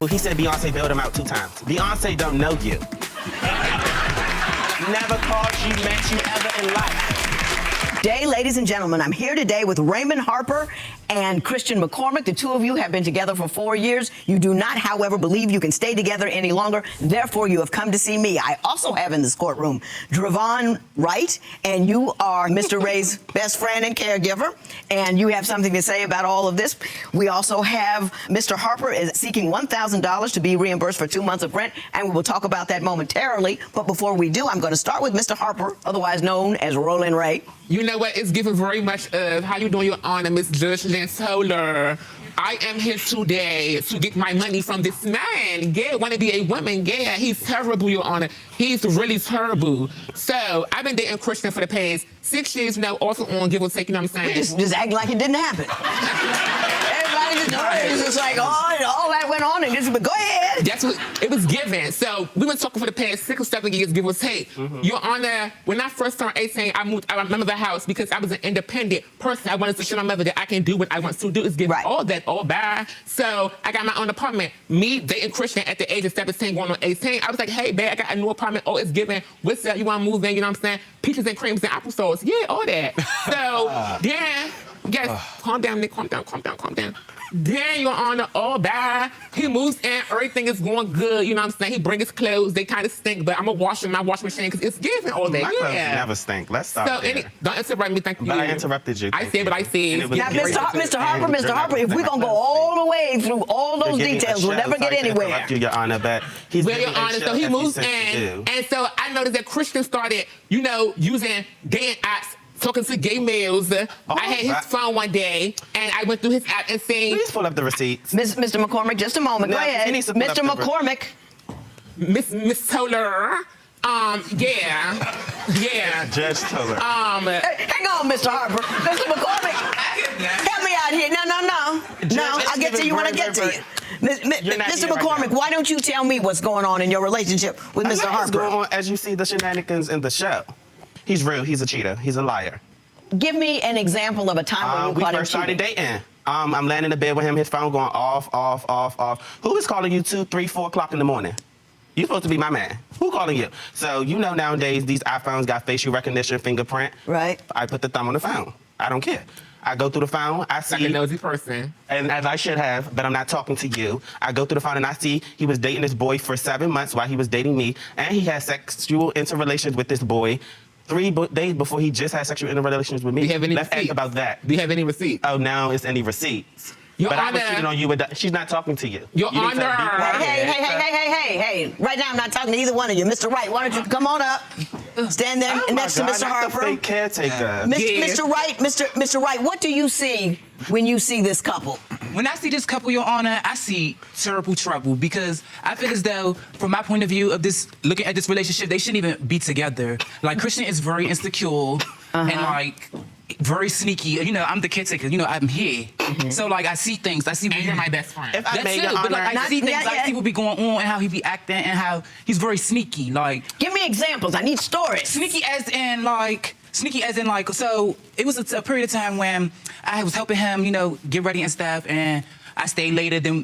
Well, he said Beyonce bailed him out 2 times. Beyonce don't know you. Never called you, met you ever in life. Today, ladies and gentlemen, I'm here today with Raymond Harper and Christian McCormick. The two of you have been together for 4 years. You do not, however, believe you can stay together any longer. Therefore, you have come to see me. I also have in this courtroom Dravon Wright, and you are Mr. Ray's best friend and caregiver, and you have something to say about all of this. We also have Mr. Harper is seeking $1,000 to be reimbursed for 2 months of rent, and we will talk about that momentarily. But before we do, I'm going to start with Mr. Harper, otherwise known as Roland Ray. You know what? It's given very much of how you doing, Your Honor, Miss Judge Solar. I am here today to get my money from this man. Yeah, want to be a woman. Yeah, he's terrible, Your Honor. He's really terrible. So I've been dating Christian for the past 6 years now, also on give or take. You know what I'm saying? Just act like it didn't happen. It's just like, all that went on, and just, but go ahead. That's what it was given. So we've been talking for the past 6 or 7 years, give or take. Your Honor, when I first turned 18, I remember the house because I was an independent person. I wanted to show my mother that I can do what I want to do. Is give all that, all bad. So I got my own apartment. Me dating Christian at the age of 17, going on 18. I was like, hey, babe, I got a new apartment. Oh, it's given. What's up? You want to move in? You know what I'm saying? Peaches and creams and applesauce. Yeah, all that. So, yeah. Yes, calm down, Nick. Calm down. Then, Your Honor, all bad. He moves in, everything is going good. You know what I'm saying? He brings his clothes, they kind of stink, but I'm gonna wash them in my washing machine because it's giving all day. My clothes never stink. Let's stop there. Don't interrupt me, thank you. But I interrupted you. I said what I said. Now, Mr. Harper, if we're gonna go all the way through all those details, we'll never get anywhere. Your Honor, but he's Your Honor, so he moves in, and so I noticed that Christian started, you know, using dating apps, talking to gay males. I had his phone one day, and I went through his app and saying, please pull up the receipts. Mr. McCormick, just a moment. Go ahead. Mr. McCormick. Miss Toller. Yeah. Judge Toller. Hang on, Mr. Harper. Mr. McCormick, help me out here. No, I'll get to you when I get to you. Mr. McCormick, why don't you tell me what's going on in your relationship with Mr. Harper? What's going on as you see the shenanigans in the show? He's rude, he's a cheater, he's a liar. Give me an example of a time when you caught him cheating. We first started dating. I'm laying in the bed with him, his phone going off. Who is calling you 2, 3, 4 o'clock in the morning? You're supposed to be my man. Who calling you? So you know nowadays these iPhones got facial recognition, fingerprint. Right. I put the thumb on the phone. I don't care. I go through the phone, I see... Like a nosy person. And as I should have, but I'm not talking to you. I go through the phone and I see he was dating this boy for 7 months while he was dating me, and he had sexual interrelations with this boy 3 days before he just had sexual interrelations with me. Do you have any Let's receipts? ask about that. Do you have any receipts? Oh, now it's any receipts. Your but Honor, I was cheating on you with she's not talking to you. Your you Honor. Hey. Right now I'm not talking to either one of you. Mr. Wright, why don't you come on up? Stand there next to Mr. Harper. The fake caretaker. Mr. Wright, what do you see when you see this couple? When I see this couple, Your Honor, I see terrible trouble because I feel as though, from my point of view of this, looking at this relationship, they shouldn't even be together. Like, Christian is very insecure and, like, very sneaky. You know, I'm the caretaker. You know, I'm here. So, like, I see things. I see... And you're my best friend. If I may, Your but, like, Honor, I see things, I see what be going on and how he be acting and how he's very sneaky. Like... Give me examples. I need stories. Sneaky as in, like, so it was a period of time when I was helping him, you know, get ready and stuff, and I stayed later than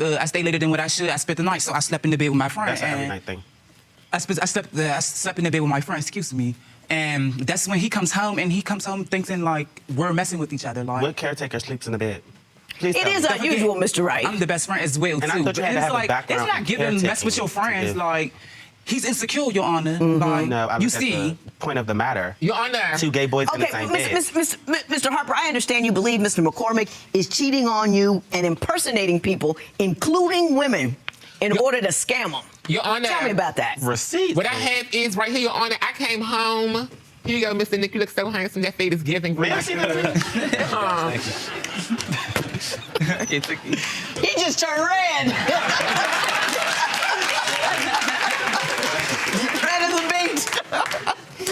what I should. I spent the night, so I slept in the bed with my friend. That's an every night thing. I slept in the bed with my friend, excuse me. And that's when he comes home thinking like we're messing with each other. Like, what caretaker sleeps in the bed? Please it is unusual, Mr. Wright. I'm the best friend as well, and too. I thought you had to have a background. It's not giving mess with your friends. Like, he's insecure, Your Honor. Like, no, I you see. The point of the matter. Your Honor. 2 gay boys in the same bed. Mr. Harper, I understand you believe Mr. McCormick is cheating on you and impersonating people, including women, in order to scam them. Your Honor. Tell me about that. Receipts. What I have is right here, Your Honor. I came home. Here you go, Mr. Nick. You look so handsome. That fade is giving. May I see that? He just turned red. Red as a beet.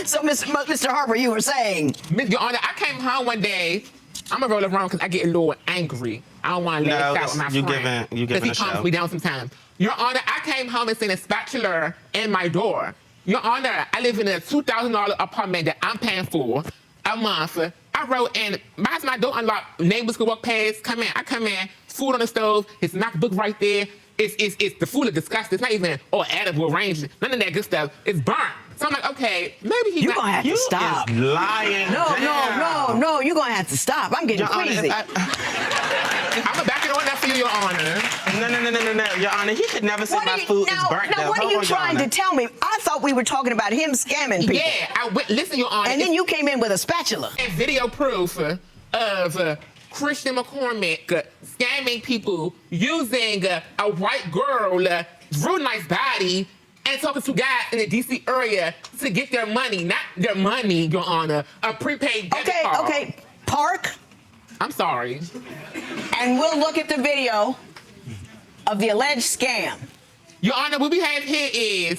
So, Mr. Harper, you were saying? Your Honor, I came home one day. I'm gonna roll around because I get a little angry. I don't want to let it out with my friend. You giving he calms me down sometimes. Your Honor, I came home and seen a spatula in my door. Your Honor, I live in a $2,000 apartment that I'm paying for a month. I wrote in, my door unlocked, neighbors could walk past, come in. I come in, food on the stove, his MacBook right there, it's the food is disgusting. It's not even edible range. None of that good stuff. It's burnt. So I'm like, okay, maybe he's You're gonna have to stop. Lying. No, you're gonna have to stop. I'm getting Your Honor, crazy. I'm gonna back it on that for you, Your Honor. No, Your Honor. He could never say my food is burnt. Now, what are you trying to tell me? I thought we were talking about him scamming people. Yeah, listen, Your Honor. And then you came in with a spatula. And video proof of Christian McCormick scamming people using a white girl, real nice body, and talking to guys in the D.C. area to get their money, not their money, Your Honor, a prepaid debit card. Okay, park, I'm sorry. and we'll look at the video of the alleged scam. Your Honor, what we have here is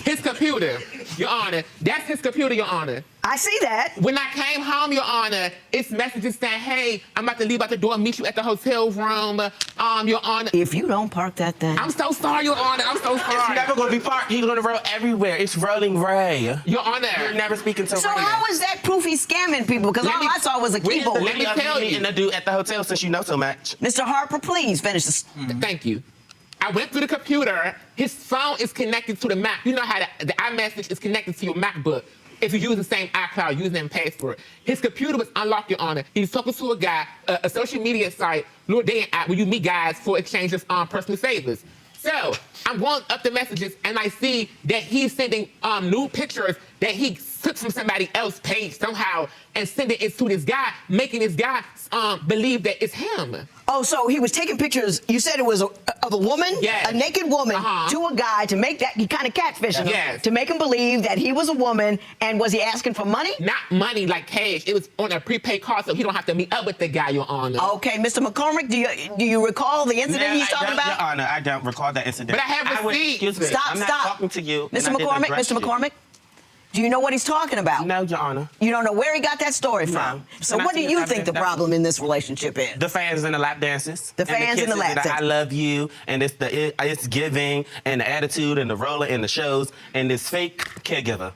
his computer, Your Honor. That's his computer, Your Honor. I see that. When I came home, Your Honor, it's messages saying, hey, I'm about to leave out the door and meet you at the hotel room, Your Honor. If you don't park that thing. I'm so sorry, Your Honor. I'm so It's sorry. never going to be parked. He's going to roll everywhere. It's rolling Ray. Your Honor. You're never speaking to So Ray. how is that proof he's scamming people? Because all I saw was a keyboard. Let me tell you. And the dude at the hotel since you know so much. Mr. Harper, please finish this. Thank you. I went through the computer. His phone is connected to the Mac. You know how the iMessage is connected to your MacBook if you use the same iCloud username and password. His computer was unlocked, Your Honor. He's talking to a guy, a social media site, little dating app where you meet guys for exchange of personal favors. So I'm going up the messages and I see that he's sending nude pictures that he took from somebody else's page somehow and sending it to this guy, making this guy believe that it's him. Oh, so he was taking pictures. You said it was of a woman, Yes. a naked woman, to a guy to make that, he kind of catfishing him, Yes. to make him believe that he was a woman. And was he asking for money? Not money like cash. It was on a prepaid card, so he don't have to meet up with the guy, Your Honor. Okay, Mr. McCormick, do you recall the incident he's talking about? Your Honor, I don't recall that incident. But I have receipts. Excuse me. Stop, I'm not stop. talking to you. Mr. and I didn't McCormick, address Mr. you. McCormick, do you know what he's talking about? No, Your Honor. You don't know where he got that story from. So Can I what do see his you lap think the dance? problem in this relationship is? The fans and the lap dances. The fans and the kisses lap and dances. I love you, and it's giving, and the attitude, and the roller, and the shows, and this fake caregiver.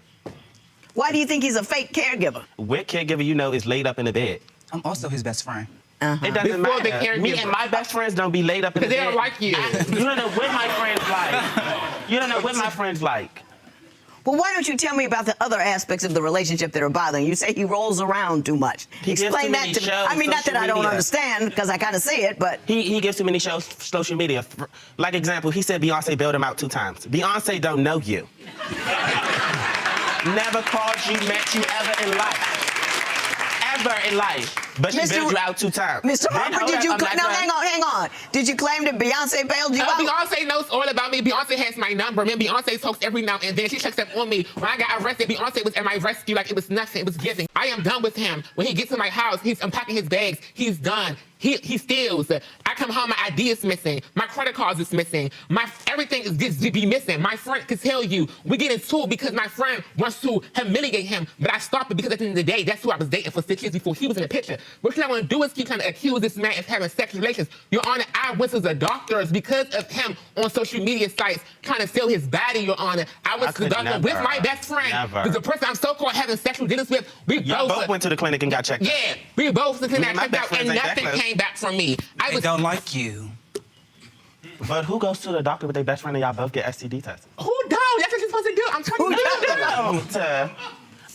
Why do you think he's a fake caregiver? What caregiver you know is laid up in the bed? I'm also his best friend. It doesn't Before the matter. Me caregiver. and my best friends don't be laid up in the Because bed. they don't like you. You don't know what my friends like. You don't know what my friends like. Well, why don't you tell me about the other aspects of the relationship that are bothering you? You say he rolls around too much. He gives Explain too that many to me. shows, I mean, not that social I don't media. understand, because I kind of see it, but He gives too many shows, social media. Like example, he said Beyonce bailed him out 2 times. Beyonce don't know you. Never called you, met you ever in life. Ever in life. But she Mr. bailed you out 2 times. Mr. Then Harper, hold did up, you? I'm not No, done. hang on. Did you claim that Beyonce bailed you out? Beyonce knows all about me. Beyonce has my number. Man, Beyonce talks every now and then. She checks up on me. When I got arrested, Beyonce was at my rescue like it was nothing. It was giving. I am done with him. When he gets to my house, he's unpacking his bags. He's done. He steals. I come home, my ID is missing. My credit cards is missing. Everything is just to be missing. My friend can tell you, we get into it because my friend wants to humiliate him, but I stopped it because at the end of the day, that's who I was dating for 6 years before he was in the picture. What I want to do is keep trying to accuse this man of having sexual relations. Your Honor, I went to the doctors because of him on social media sites trying to sell his body, Your Honor. I went to the could doctor with never. my best friend. Never. Because the person I'm so-called having sexual dealings with, we Y'all both went to the clinic and got checked out. yeah, we both looked in Me that and my checked best out friends and ain't that nothing close. came back from me. They don't like you. But who goes to the doctor with their best friend and y'all both get STD tests? Who don't? That's what you're supposed to do. I'm telling you.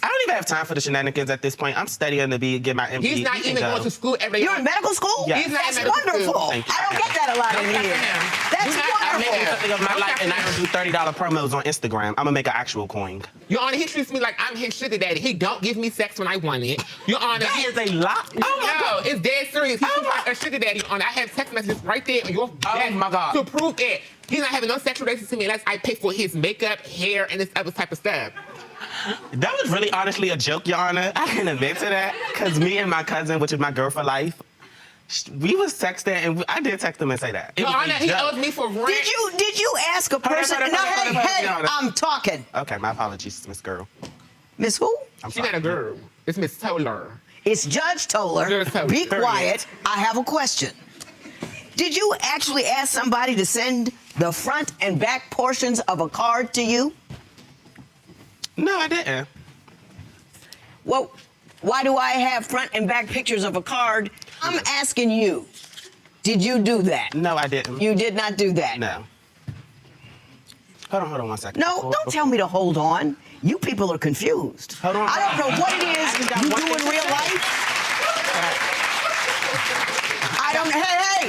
I don't even have time for the shenanigans at this point. I'm studying to get my MD. He's not He can even go. going to school every day. You're in medical school? Yeah. He's not in That's medical school. wonderful. Thank you. I don't get that a lot in Don't here. touch him. That's Do not touch I'm him. wonderful. making something of my Don't life, touch and I him. don't do $30 promos on Instagram. I'm gonna make an actual coin. Your Honor, he treats me like I'm his sugar daddy. He don't give me sex when I want it. Your Honor, That is a lot. Oh my God. no, it's dead serious. He treats me like a sugar daddy. Your Honor, I have text messages right there on your desk my God. to prove it. He's not having no sexual relations to me unless I pay for his makeup, hair, and this other type of stuff. That was really honestly a joke, Your Honor. I can admit to that. Because me and my cousin, which is my girl for life, we was texting, and I did text him and say that. It Your was a Honor, he joke. owes me for rent. Did you ask a person? hold on, No, hold on, hold on, hey, Your Honor. I'm talking. Okay, my apologies, Miss Girl. Miss who? I'm She's sorry. not a girl. It's Miss Toller. It's Judge Toller. Judge Toller. Be Period. quiet. I have a question. Did you actually ask somebody to send the front and back portions of a card to you? No, I didn't. Well, why do I have front and back pictures of a card? I'm asking you. Did you do that? No, I didn't. You did not do that. No. Hold on 1 second. No, don't tell me to hold on. You people are confused. Hold on. I don't know what it is I just got you one do in thing to real say. life.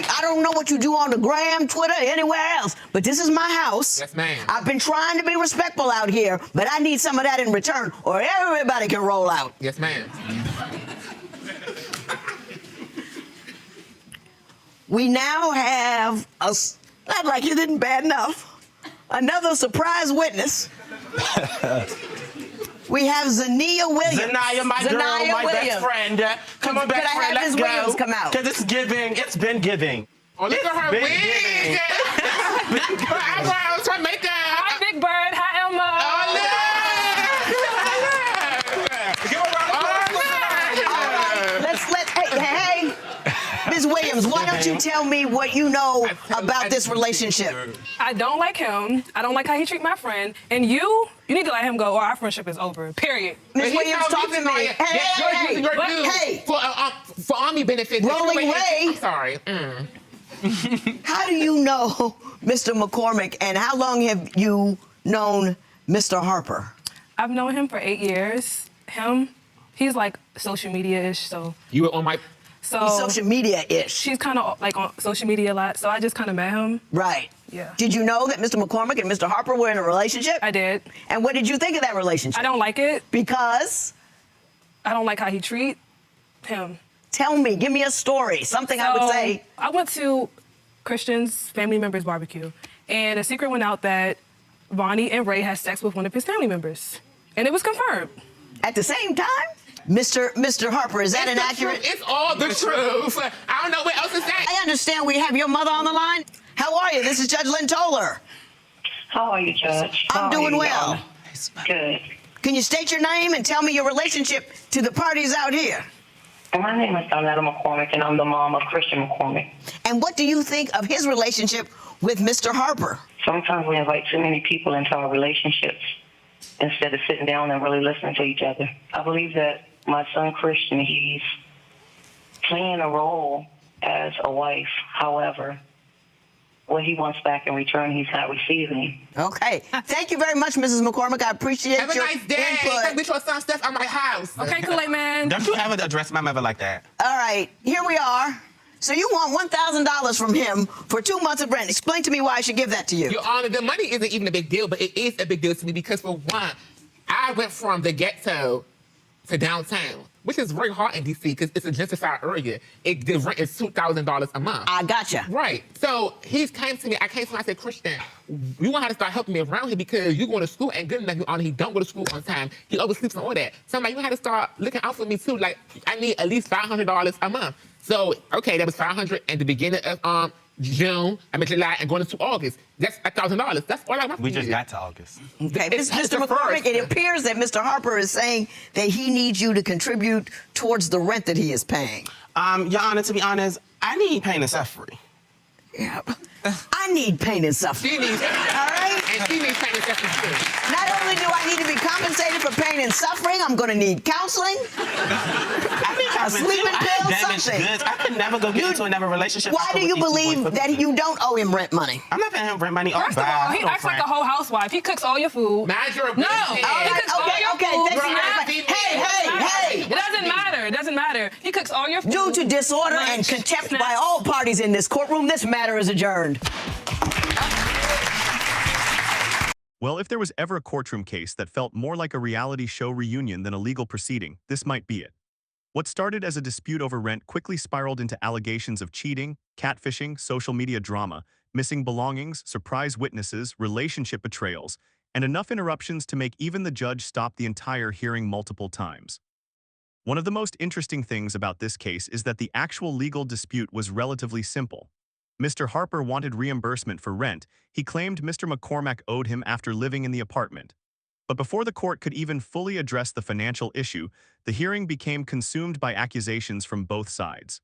I don't know what you do on the gram, Twitter, anywhere else, but this is my house. Yes, ma'am. I've been trying to be respectful out here, but I need some of that in return, or everybody can roll out. Yes, ma'am. We now have not like you didn't bad enough, another surprise witness. We have Zania Williams. Zanaya, my girl, my best friend. Come on, Could best I friend, have let's Ms. go. Williams come out? Because it's giving. It's been giving. Oh, look at her been wig. giving. Her eyebrows, her makeup. Hi, Big Bird. Hi, Elmo. Hey, Ms. Williams, why don't you tell me what you know about this relationship? I don't like him. I don't like how he treat my friend. And you need to let him go or our friendship is over. Period. Ms. Williams, talk to me. Hey, For army benefits. Rolling Ray. I'm sorry. How do you know Mr. McCormick, and how long have you known Mr. Harper? I've known him for 8 years. He's like social media-ish, so. You were on my. So He's social media-ish. she's kind of like on social media a lot, so I just kind of met him. Right. Yeah. Did you know that Mr. McCormick and Mr. Harper were in a relationship? I did. And what did you think of that relationship? I don't like it. Because? I don't like how he treat him. Tell me, give me a story, something I would So, say. I went to Christian's family member's barbecue, and a secret went out that Vonnie and Ray had sex with one of his family members, and it was confirmed. At the same time? Mr. Harper, is that It's the inaccurate? truth. It's all the truth. I don't know what else to say. I understand we have your mother on the line. How are you? This is Judge Lynn Toller. How are you, Judge? I'm How are doing you, well. y'all? Good. Can you state your name and tell me your relationship to the parties out here? My name is Donetta McCormick, and I'm the mom of Christian McCormick. And what do you think of his relationship with Mr. Harper? Sometimes we invite too many people into our relationships instead of sitting down and really listening to each other. I believe that my son Christian, he's playing a role as a wife. However, what he wants back in return, he's not receiving. Okay. Thank you very much, Mrs. McCormick. I appreciate Have a your nice day. input. Come get your son stuff at my house. Okay, Kool-Aid Man. Don't you ever address my mother like that? All right, here we are. So you want $1,000 from him for 2 months of rent. Explain to me why I should give that to you. Your Honor, the money isn't even a big deal, but it is a big deal to me because, for one, I went from the ghetto to downtown, which is very hard in D.C. because it's a gentrified area. The rent is $2,000 a month. I gotcha. Right. So he came to me. I came to him. I said, Christian, you want to start helping me around here because you going to school ain't good enough. Your Honor, he don't go to school on time. He oversleeps and all that. So I'm like, you had to start looking out for me too. Like, I need at least $500 a month. So, okay, that was $500 at the beginning of June, July, and going into August. That's $1,000. That's all I want. We just got to August. Okay, It's Mr. the McCormick, first. it appears that Mr. Harper is saying that he needs you to contribute towards the rent that he is paying. Your Honor, to be honest, I need pain and suffering. Yeah. I need pain and suffering. She needs All right? And she needs paying attention too. Not only do I need to be compensated for pain and suffering, I'm going to need counseling, I mean, a sleeping pill, damaged something. goods. I could never go get into another relationship. Why do you believe that you don't owe him rent money? I'm not paying him rent money. First of all, he acts like a whole housewife. He cooks all your food. Mind your No. business. He cooks all your okay, food. thank you very much. Right. Hey. It doesn't matter. It doesn't matter. He cooks all your food. Due to disorder and Lunch, contempt snacks. by all parties in this courtroom, this matter is adjourned. Well, if there was ever a courtroom case that felt more like a reality show reunion than a legal proceeding, this might be it. What started as a dispute over rent quickly spiraled into allegations of cheating, catfishing, social media drama, missing belongings, surprise witnesses, relationship betrayals, and enough interruptions to make even the judge stop the entire hearing multiple times. One of the most interesting things about this case is that the actual legal dispute was relatively simple. Mr. Harper wanted reimbursement for rent he claimed Mr. McCormack owed him after living in the apartment. But before the court could even fully address the financial issue, the hearing became consumed by accusations from both sides.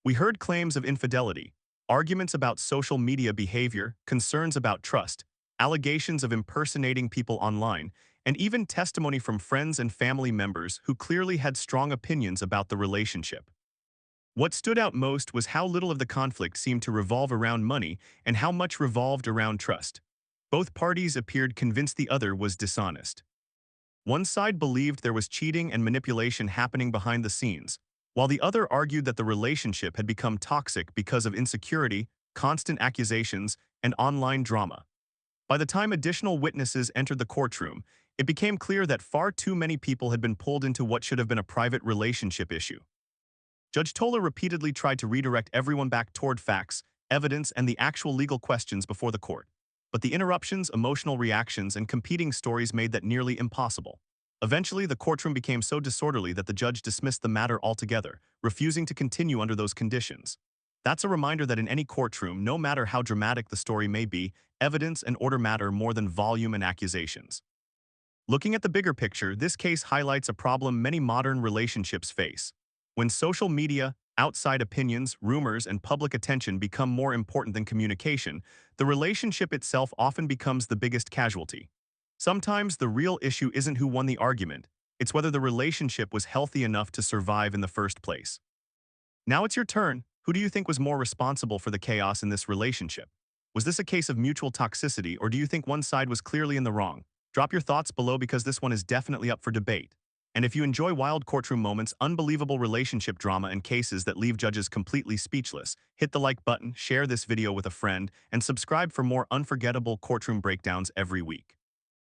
We heard claims of infidelity, arguments about social media behavior, concerns about trust, allegations of impersonating people online, and even testimony from friends and family members who clearly had strong opinions about the relationship. What stood out most was how little of the conflict seemed to revolve around money and how much revolved around trust. Both parties appeared convinced the other was dishonest. One side believed there was cheating and manipulation happening behind the scenes, while the other argued that the relationship had become toxic because of insecurity, constant accusations, and online drama. By the time additional witnesses entered the courtroom, it became clear that far too many people had been pulled into what should have been a private relationship issue. Judge Toller repeatedly tried to redirect everyone back toward facts, evidence, and the actual legal questions before the court. But the interruptions, emotional reactions, and competing stories made that nearly impossible. Eventually, the courtroom became so disorderly that the judge dismissed the matter altogether, refusing to continue under those conditions. That's a reminder that in any courtroom, no matter how dramatic the story may be, evidence and order matter more than volume and accusations. Looking at the bigger picture, this case highlights a problem many modern relationships face. When social media, outside opinions, rumors, and public attention become more important than communication, the relationship itself often becomes the biggest casualty. Sometimes the real issue isn't who won the argument, it's whether the relationship was healthy enough to survive in the first place. Now it's your turn. Who do you think was more responsible for the chaos in this relationship? Was this a case of mutual toxicity, or do you think one side was clearly in the wrong? Drop your thoughts below because this one is definitely up for debate. And if you enjoy wild courtroom moments, unbelievable relationship drama, and cases that leave judges completely speechless, hit the like button, share this video with a friend, and subscribe for more unforgettable courtroom breakdowns every week.